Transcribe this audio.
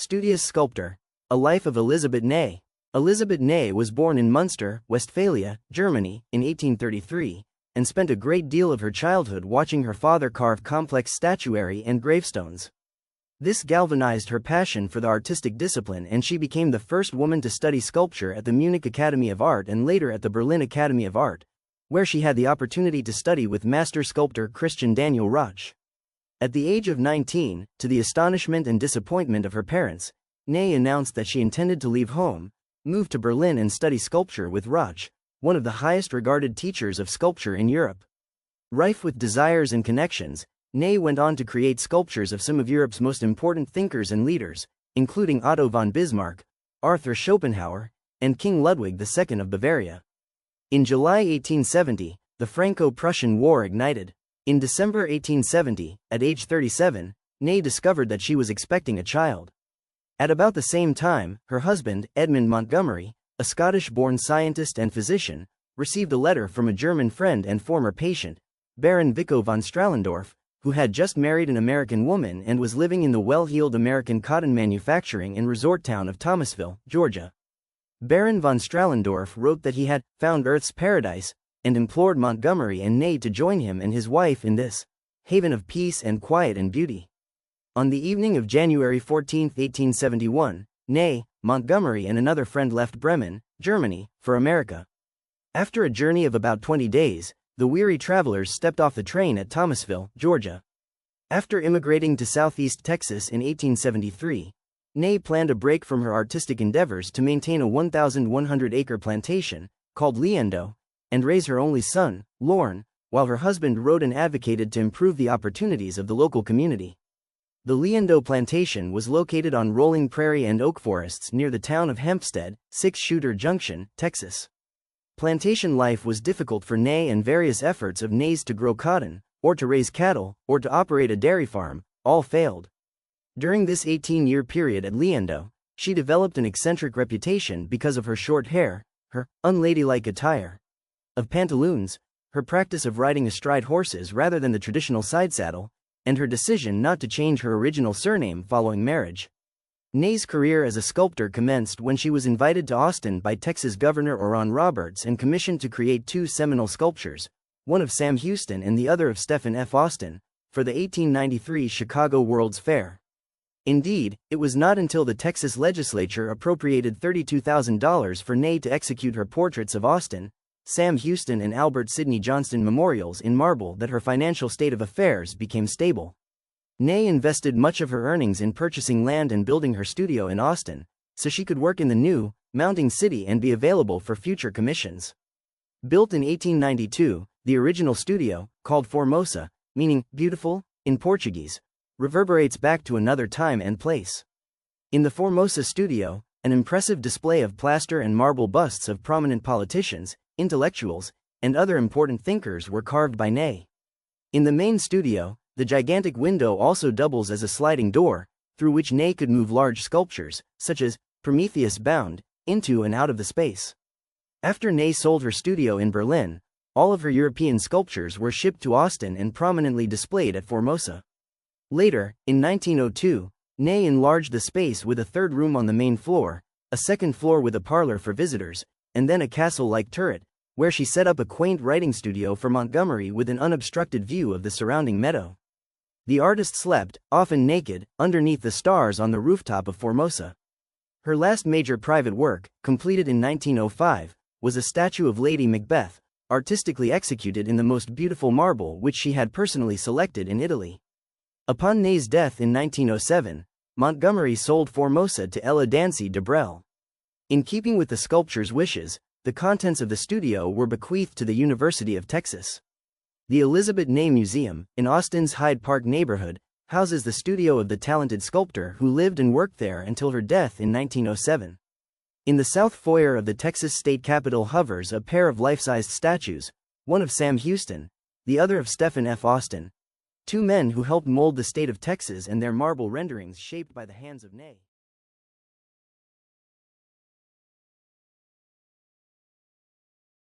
Studious Sculptor. A Life of Elisabet Ney. Elisabet Ney was born in Munster, Westphalia, Germany, in 1833, and spent a great deal of her childhood watching her father carve complex statuary and gravestones. This galvanized her passion for the artistic discipline, and she became the first woman to study sculpture at the Munich Academy of Art and later at the Berlin Academy of Art, where she had the opportunity to study with master sculptor Christian Daniel Rauch. At the age of 19, to the astonishment and disappointment of her parents, Ney announced that she intended to leave home, move to Berlin and study sculpture with Rauch, one of the highest regarded teachers of sculpture in Europe. Rife with desires and connections, Ney went on to create sculptures of some of Europe's most important thinkers and leaders, including Otto von Bismarck, Arthur Schopenhauer, and King Ludwig II of Bavaria. In July 1870, the Franco-Prussian War ignited. In December 1870, at age 37, Ney discovered that she was expecting a child. At about the same time, her husband, Edmund Montgomery, a Scottish-born scientist and physician, received a letter from a German friend and former patient, Baron Otto von Strahldorf, who had just married an American woman and was living in the well-heeled American cotton manufacturing and resort town of Thomasville, Georgia. Baron von Strahldorf wrote that he had found Earth's paradise, and implored Montgomery and Ney to join him and his wife in this haven of peace and quiet and beauty. On the evening of January 14, 1871, Ney, Montgomery and another friend left Bremen, Germany, for America. After a journey of about 20 days, the weary travelers stepped off the train at Thomasville, Georgia. After immigrating to southeast Texas in 1873, Ney planned a break from her artistic endeavors to maintain a 1,100-acre plantation, called Liendo, and raise her only son, Lorne, while her husband wrote and advocated to improve the opportunities of the local community. The Liendo plantation was located on rolling prairie and oak forests near the town of Hempstead, Six-Shooter Junction, Texas. Plantation life was difficult for Ney, and various efforts of Ney's to grow cotton, or to raise cattle, or to operate a dairy farm, all failed. During this 18-year period at Liendo, she developed an eccentric reputation because of her short hair, her unladylike attire of pantaloons, her practice of riding astride horses rather than the traditional side saddle, and her decision not to change her original surname following marriage. Ney's career as a sculptor commenced when she was invited to Austin by Texas Governor Oral Roberts and commissioned to create two seminal sculptures, one of Sam Houston and the other of Stephen F. Austin, for the 1893 Chicago World's Fair. Indeed, it was not until the Texas legislature appropriated $32,000 for Ney to execute her portraits of Austin, Sam Houston and Albert Sidney Johnston memorials in marble that her financial state of affairs became stable. Ney invested much of her earnings in purchasing land and building her studio in Austin, so she could work in the new, mounting city and be available for future commissions. Built in 1892, the original studio, called Formosa, meaning beautiful, in Portuguese, reverberates back to another time and place. In the Formosa studio, an impressive display of plaster and marble busts of prominent politicians, intellectuals, and other important thinkers were carved by Ney. In the main studio, the gigantic window also doubles as a sliding door, through which Ney could move large sculptures, such as Prometheus Bound, into and out of the space. After Ney sold her studio in Berlin, all of her European sculptures were shipped to Austin and prominently displayed at Formosa. Later, in 1902, Ney enlarged the space with a third room on the main floor, a second floor with a parlor for visitors, and then a castle-like turret, where she set up a quaint writing studio for Montgomery with an unobstructed view of the surrounding meadow. The artist slept, often naked, underneath the stars on the rooftop of Formosa. Her last major private work, completed in 1905, was a statue of Lady Macbeth, artistically executed in the most beautiful marble which she had personally selected in Italy. Upon Ney's death in 1907, Montgomery sold Formosa to Ella Dancy de Brel. In keeping with the sculptor's wishes, the contents of the studio were bequeathed to the University of Texas. The Elisabet Ney Museum, in Austin's Hyde Park neighborhood, houses the studio of the talented sculptor who lived and worked there until her death in 1907. In the south foyer of the Texas State Capitol hovers a pair of life-sized statues, one of Sam Houston, the other of Stephen F. Austin, two men who helped mold the state of Texas, and their marble renderings shaped by the hands of Ney.